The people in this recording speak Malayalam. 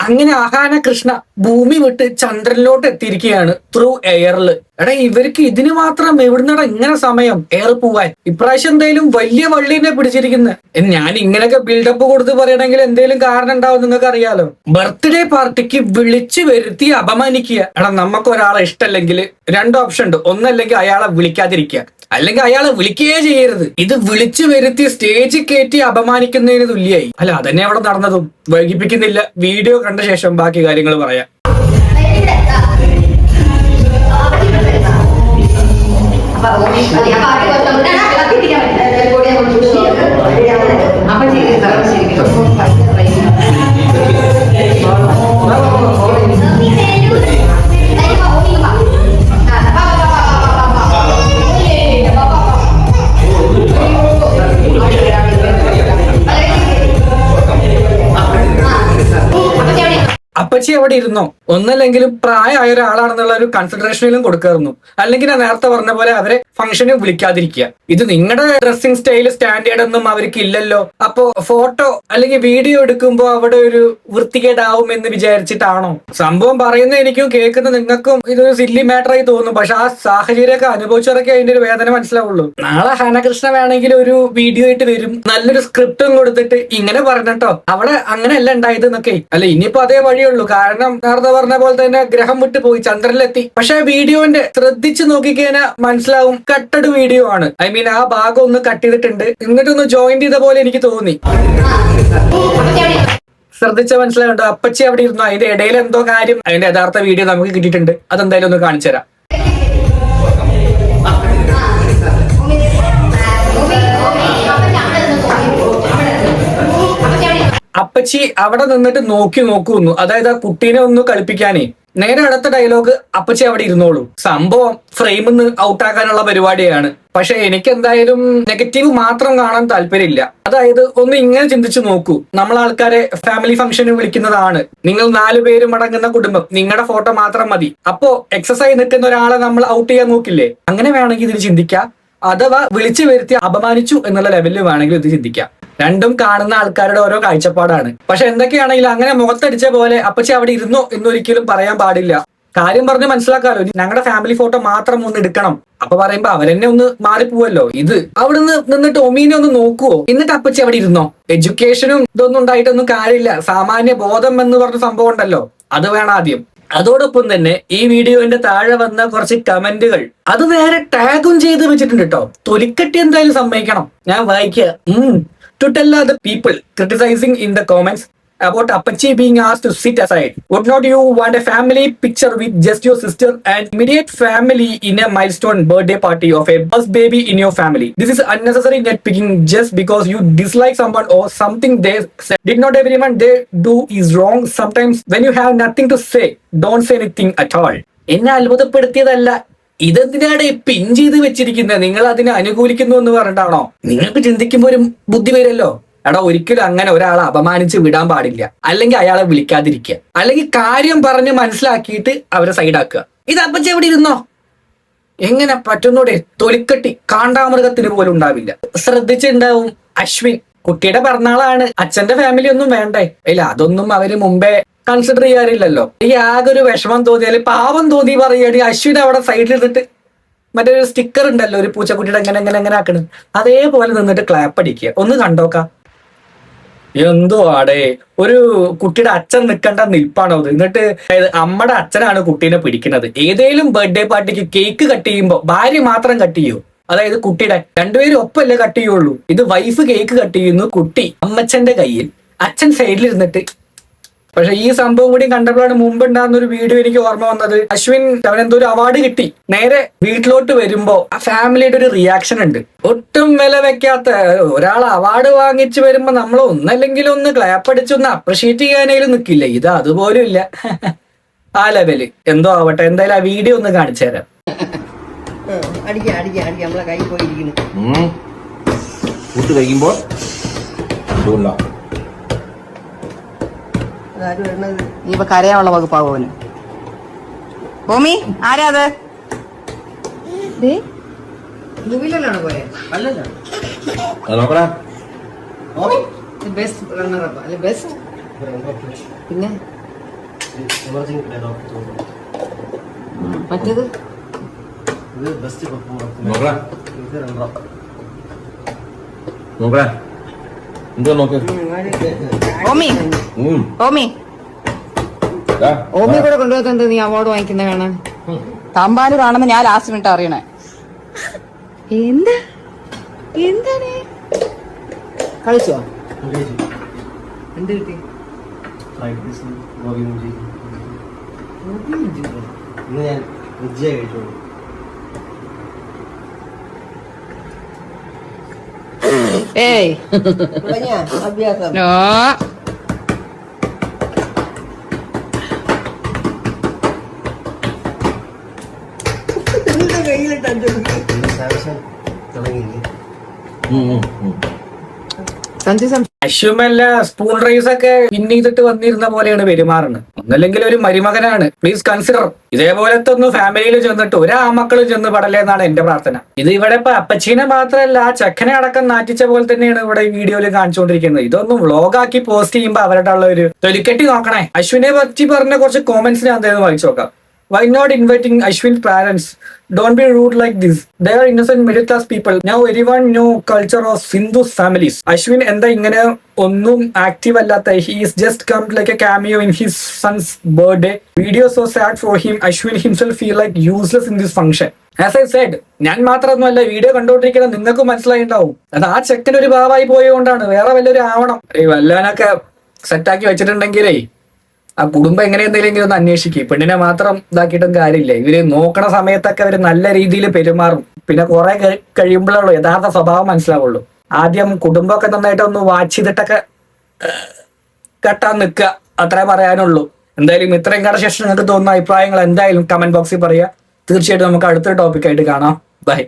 അങ്ങനെ ആഹാന കൃഷ്ണ ഭൂമി വിട്ട് ചന്ദ്രനിലോട്ട് എത്തിയിരിക്കുകയാണ് ത്രൂ എയറിൽ. എടാ ഇവർക്ക് ഇതിന് മാത്രം എവിടുന്നടാ ഇങ്ങനെ സമയം എയർ പോവാൻ? ഇപ്രാവശ്യം എന്തായാലും വലിയ വള്ളീനെ പിടിച്ചിരിക്കുന്നത്. ഞാൻ ഇങ്ങനെയൊക്കെ ബിൽഡപ്പ് കൊടുത്ത് പറയണമെങ്കിൽ എന്തെങ്കിലും കാരണം ഉണ്ടാവും, നിങ്ങൾക്ക് അറിയാലോ. ബർത്ത്ഡേ പാർട്ടിക്ക് വിളിച്ചു വരുത്തി അപമാനിക്കുക. എടാ നമുക്ക് ഒരാളെ ഇഷ്ടമല്ലെങ്കിൽ രണ്ട് ഓപ്ഷൻ ഉണ്ട്. ഒന്നല്ലെങ്കിൽ അയാളെ വിളിക്കാതിരിക്കുക, അല്ലെങ്കിൽ അയാളെ വിളിക്കുകയേ ചെയ്യരുത്. ഇത് വിളിച്ചു വരുത്തി സ്റ്റേജിൽ കയറ്റി അപമാനിക്കുന്നതിന് തുല്യായി. അല്ല അതന്നെ അവിടെ നടന്നതും. വൈകിപ്പിക്കുന്നില്ല, വീഡിയോ കണ്ട ശേഷം ബാക്കി കാര്യങ്ങൾ പറയാം. അപ്പച്ചി അവിടെ ഇരുന്നോ? ഒന്നല്ലെങ്കിലും പ്രായമായ ഒരാളാണെന്നുള്ള ഒരു കൺസിഡറേഷനിലും കൊടുക്കായിരുന്നു. അല്ലെങ്കിൽ ഞാൻ നേരത്തെ പറഞ്ഞ പോലെ അവരെ ഫംഗ്ഷന് വിളിക്കാതിരിക്കുക. ഇത് നിങ്ങളുടെ ഡ്രസ്സിംഗ് സ്റ്റൈൽ സ്റ്റാൻഡേർഡ് ഒന്നും അവർക്ക് ഇല്ലല്ലോ. അപ്പോ ഫോട്ടോ അല്ലെങ്കിൽ വീഡിയോ എടുക്കുമ്പോ അവിടെ ഒരു വൃത്തികേടാവും എന്ന് വിചാരിച്ചിട്ടാണോ? സംഭവം പറയുന്ന എനിക്കും കേൾക്കുന്ന നിങ്ങൾക്കും ഇതൊരു സില്ലി മാറ്ററായി തോന്നും. പക്ഷെ ആ സാഹചര്യമൊക്കെ അനുഭവിച്ചവരൊക്കെ അതിന്റെ ഒരു വേദന മനസ്സിലാവുള്ളൂ. നാളെ ഹനകൃഷ്ണ വേണമെങ്കിൽ ഒരു വീഡിയോ ആയിട്ട് വരും, നല്ലൊരു സ്ക്രിപ്റ്റും കൊടുത്തിട്ട് ഇങ്ങനെ പറഞ്ഞിട്ടോ അവിടെ അങ്ങനെയല്ല ഉണ്ടായത് എന്നൊക്കെ. അല്ല ഇനിയിപ്പോ അതേ വഴിയുള്ളൂ. കാരണം നേരത്തെ പറഞ്ഞ പോലെ തന്നെ ഗ്രഹം വിട്ട് പോയി, ചന്ദ്രനിലെത്തി. പക്ഷെ വീഡിയോന്റെ ശ്രദ്ധിച്ച് നോക്കിക്കഴിഞ്ഞാൽ മനസ്സിലാവും കട്ടഡ് വീഡിയോ ആണ്. ഐ മീൻ ആ ഭാഗം ഒന്ന് കട്ട് ചെയ്തിട്ടുണ്ട്, എന്നിട്ടൊന്ന് ജോയിൻ ചെയ്ത പോലെ എനിക്ക് തോന്നി. ശ്രദ്ധിച്ച മനസ്സിലാവുണ്ട്. അപ്പച്ചി അവിടെ ഇരുന്നു, അതിന്റെ ഇടയിൽ എന്തോ കാര്യം. അതിന്റെ യഥാർത്ഥ വീഡിയോ നമുക്ക് കിട്ടിയിട്ടുണ്ട്, അതെന്തായാലും ഒന്ന് കാണിച്ചു തരാം. അപ്പച്ചി അവിടെ നിന്നിട്ട് നോക്കുന്നു, അതായത് ആ കുട്ടീനെ ഒന്ന് കളിപ്പിക്കാനേ. നേരെ അടുത്ത ഡയലോഗ് അപ്പച്ചി അവിടെ ഇരുന്നോളൂ. സംഭവം ഫ്രെയിമിൽ നിന്ന് ഔട്ടാക്കാനുള്ള പരിപാടിയാണ്. പക്ഷെ എനിക്ക് എന്തായാലും നെഗറ്റീവ് മാത്രം കാണാൻ താല്പര്യമില്ല. അതായത് ഒന്ന് ഇങ്ങനെ ചിന്തിച്ചു നോക്കൂ. നമ്മളാൾക്കാരെ ഫാമിലി ഫംഗ്ഷന് വിളിക്കുന്നതാണ്. നിങ്ങൾ 4 പേരും അടങ്ങുന്ന കുടുംബം, നിങ്ങളുടെ ഫോട്ടോ മാത്രം മതി. അപ്പോ എക്സസൈസ് നിൽക്കുന്ന ഒരാളെ നമ്മൾ ഔട്ട് ചെയ്യാൻ നോക്കില്ലേ? അങ്ങനെ വേണമെങ്കിൽ ഇതിൽ ചിന്തിക്കാം. അഥവാ വിളിച്ചു വരുത്തി അപമാനിച്ചു എന്നുള്ള ലെവലിൽ വേണമെങ്കിൽ ഇത് ചിന്തിക്കാം. രണ്ടും കാണുന്ന ആൾക്കാരുടെ ഓരോ കാഴ്ചപ്പാടാണ്. പക്ഷെ എന്തൊക്കെയാണെങ്കിലും അങ്ങനെ മുഖത്തടിച്ച പോലെ അപ്പച്ചി അവിടെ ഇരുന്നോ എന്നൊരിക്കലും പറയാൻ പാടില്ല. കാര്യം പറഞ്ഞ് മനസ്സിലാക്കാലോ. ഞങ്ങളുടെ ഫാമിലി ഫോട്ടോ മാത്രം ഒന്ന് എടുക്കണം അപ്പൊ പറയുമ്പോ അവരെന്നെ ഒന്ന് മാറിപ്പോവല്ലോ. ഇത് അവിടുന്ന് നിന്നിട്ട് ഒമീനെ ഒന്ന് നോക്കുവോ? എന്നിട്ട് അപ്പച്ചി അവിടെ ഇരുന്നോ? എഡ്യൂക്കേഷനും ഇതൊന്നും ഉണ്ടായിട്ടൊന്നും കാര്യമില്ല. സാമാന്യ ബോധം എന്ന് പറഞ്ഞ സംഭവം ഉണ്ടല്ലോ, അത് വേണം ആദ്യം. അതോടൊപ്പം തന്നെ ഈ വീഡിയോന്റെ താഴെ വന്ന കുറച്ച് കമന്റുകൾ അത് വേറെ ടാഗും ചെയ്ത് വെച്ചിട്ടുണ്ട് കേട്ടോ. തൊലിക്കട്ടി എന്തായാലും സമ്മതിക്കണം. ഞാൻ വായിക്കുക. To tell other people criticizing in the comments about Apache being asked to sit aside. Would not you want a family picture with just your sister and immediate family in a milestone birthday party of a bus baby in your family? This is unnecessary nitpicking just because you dislike someone or something they said. Did not everyone they do is wrong? Sometimes when you have nothing to say, don't say anything at all. എന്നെ അത്ഭുതപ്പെടുത്തിയതല്ല, ഇതെന്തിനാണ് പിൻ ചെയ്ത് വെച്ചിരിക്കുന്നത്? നിങ്ങൾ അതിനെ അനുകൂലിക്കുന്നു എന്ന് പറഞ്ഞിട്ടാണോ? നിങ്ങൾക്ക് ചിന്തിക്കുമ്പോൾ ഒരു ബുദ്ധി വരുമല്ലോ. എടാ ഒരിക്കലും അങ്ങനെ ഒരാളെ അപമാനിച്ച് വിടാൻ പാടില്ല. അല്ലെങ്കിൽ അയാളെ വിളിക്കാതിരിക്കുക, അല്ലെങ്കിൽ കാര്യം പറഞ്ഞ് മനസ്സിലാക്കിയിട്ട് അവരെ സൈഡാക്കുക. ഇത് അപ്പച്ചി എവിടെ ഇരുന്നോ? എങ്ങനെ പറ്റുന്നോടെ? തൊലിക്കട്ടി കാണ്ടാമൃഗത്തിന് പോലും ഉണ്ടാവില്ല. ശ്രദ്ധിച്ചിട്ടുണ്ടാവും അശ്വിൻ. കുട്ടിയുടെ പിറന്നാളാണ്, അച്ഛന്റെ ഫാമിലി ഒന്നും വേണ്ടേ? ഇല്ല, അതൊന്നും അവര് മുമ്പേ കൺസിഡർ ചെയ്യാറില്ലല്ലോ. ഈ ആകെ ഒരു വിഷമം തോന്നിയാൽ പാവം തോന്നി പറയുകയാണ്. അശ്വിൻ അവിടെ സൈഡിൽ നിന്നിട്ട് മറ്റേ ഒരു സ്റ്റിക്കർ ഉണ്ടല്ലോ ഒരു പൂച്ചക്കുട്ടിയുടെ എങ്ങനെ ആക്കണ്, അതേപോലെ നിന്നിട്ട് ക്ലാപ്പ് അടിക്കുക. ഒന്ന് കണ്ടോക്കാം. എന്തോ ആടേ, ഒരു കുട്ടിയുടെ അച്ഛൻ നിൽക്കേണ്ട നിൽപ്പാണോ അത്? എന്നിട്ട് അമ്മയുടെ അച്ഛനാണ് കുട്ടീനെ പിടിക്കുന്നത്. ഏതേലും ബർത്ത്ഡേ പാർട്ടിക്ക് കേക്ക് കട്ട് ചെയ്യുമ്പോ ഭാര്യ മാത്രം കട്ട് ചെയ്യൂ? അതായത് കുട്ടിയുടെ രണ്ടുപേരും ഒപ്പല്ലേ കട്ട് ചെയ്യുള്ളൂ. ഇത് വൈഫ് കേക്ക് കട്ട് ചെയ്യുന്നു, കുട്ടി അമ്മച്ചന്റെ കയ്യിൽ, അച്ഛൻ സൈഡിൽ ഇരുന്നിട്ട്. പക്ഷെ ഈ സംഭവം കൂടി കണ്ടപ്പോഴാണ് മുമ്പ് ഉണ്ടാകുന്ന ഒരു വീഡിയോ എനിക്ക് ഓർമ്മ വന്നത്. അശ്വിൻ അവനെന്തോ ഒരു അവാർഡ് കിട്ടി. നേരെ വീട്ടിലോട്ട് വരുമ്പോ ആ ഫാമിലിയുടെ ഒരു റിയാക്ഷൻ ഉണ്ട്. ഒട്ടും വില വെക്കാത്ത ഒരാൾ അവാർഡ് വാങ്ങിച്ചു വരുമ്പോ നമ്മൾ ഒന്നല്ലെങ്കിലും ഒന്ന് ക്ലാപ്പ് അടിച്ചൊന്ന് അപ്രിഷിയേറ്റ് ചെയ്യാനേലും നിൽക്കില്ല. ഇത് അതുപോലും ഇല്ല. ആ ലെവല് എന്തോ ആവട്ടെ. എന്തായാലും ആ വീഡിയോ ഒന്ന് കാണിച്ചു തരാം. നമ്മളെ കൈ പോയിരിക്കുന്നു. ഫുഡ് കഴിക്കുമ്പോൾ നീ ഇപ്പൊ കരയാനുള്ള വകുപ്പാവോന്. ഭൂമി ആരാ അത്? മൂവിയിലാണ് പോയെ? ബെസ്റ്റ് റണ്ണർ അപ്പ് അല്ലെ? ബെസ്റ്റ് പിന്നെ മറ്റേത് നോക്കടാ നോക്കടാ എന്താ നോക്ക് ഓമി ഉം. ഓമി ദാ, ഓമി കൂടെ കൊണ്ടുപോകുന്നത് നീ അവാർഡ് വാങ്ങിക്കുന്ന കാണാൻ തമ്പാനൂരാണെന്ന് ഞാൻ ലാസ്റ്റ് മിനിറ്റ് അറിയണേ എന്താ എന്താണ് കളിച്ചോ എന്ത് കിട്ടി ഏയ് അഭ്യാസം നോ സഞ്ജു അശ്വമല്ല സ്പൂൺ റൈസ് ഒക്കെ പിൻ ചെയ്തിട്ട് വന്നിരുന്ന പോലെയാണ് പെരുമാറുന്നത്. ഒന്നല്ലെങ്കിൽ ഒരു മരുമകനാണ്, പ്ലീസ് കൺസിഡർ. ഇതേപോലത്തെ ഒന്ന് ഫാമിലിയിൽ ചെന്നിട്ട് ഒരു ആമക്കളും ചെന്ന് പടലേന്നാണ് എന്റെ പ്രാർത്ഥന. ഇത് ഇവിടെ ഇപ്പൊ അപ്പച്ചീനെ മാത്രമല്ല ആ ചെക്കനെ അടക്കം നാറ്റിച്ച പോലെ തന്നെയാണ് ഇവിടെ ഈ വീഡിയോയിൽ കാണിച്ചുകൊണ്ടിരിക്കുന്നത്. ഇതൊന്നും വ്ളോഗാക്കി പോസ്റ്റ് ചെയ്യുമ്പോൾ അവരുടെ ഉള്ള ഒരു തൊലിക്കെട്ടി നോക്കണേ. അശ്വിനെ പറ്റി പറഞ്ഞ കുറച്ച് കോമന്റ്സ് ഞാൻ എന്തായാലും വായിച്ചു നോക്കാം. Why not inviting Ashwin's parents? Don't be rude like this. They are innocent middle class people. Now everyone know culture of Hindu families. Ashwin എന്താ ഇങ്ങനെ ഒന്നും ആക്റ്റീവ് അല്ലാത്ത? He is just come like a cameo in his son's birthday. Video so sad for him. Ashwin himself feel like useless in this function. As I said, ഞാൻ മാത്രമൊന്നുമല്ല വീഡിയോ കണ്ടുകൊണ്ടിരിക്കുന്ന നിങ്ങൾക്ക് മനസ്സിലായിണ്ടാവും. അത് ആ ചെക്കൻ ഒരു ഭാവമായി പോയതുകൊണ്ടാണ്. വേറെ വല്ലൊരു ആവണം. വല്ലാനൊക്കെ സെറ്റാക്കി വെച്ചിട്ടുണ്ടെങ്കിലേ ആ കുടുംബം എങ്ങനെ എന്തെങ്കിലും ഒന്ന് അന്വേഷിക്കും. പെണ്ണിനെ മാത്രം ഇതാക്കിയിട്ടും കാര്യമില്ല. ഇവര് നോക്കണ സമയത്തൊക്കെ അവര് നല്ല രീതിയിൽ പെരുമാറും. പിന്നെ കുറെ കഴിയുമ്പോഴുള്ളൂ യഥാർത്ഥ സ്വഭാവം മനസ്സിലാവുള്ളൂ. ആദ്യം കുടുംബമൊക്കെ നന്നായിട്ട് ഒന്ന് വാച്ച് ചെയ്തിട്ടൊക്കെ കെട്ടാൻ നിൽക്കുക, അത്രേ പറയാനുള്ളൂ. എന്തായാലും ഇത്രയും കണ്ട ശേഷം നിങ്ങൾക്ക് തോന്നുന്ന അഭിപ്രായങ്ങൾ എന്തായാലും കമന്റ് ബോക്സിൽ പറയുക. തീർച്ചയായിട്ടും നമുക്ക് അടുത്തൊരു ടോപ്പിക്കായിട്ട് കാണാം. ബൈ.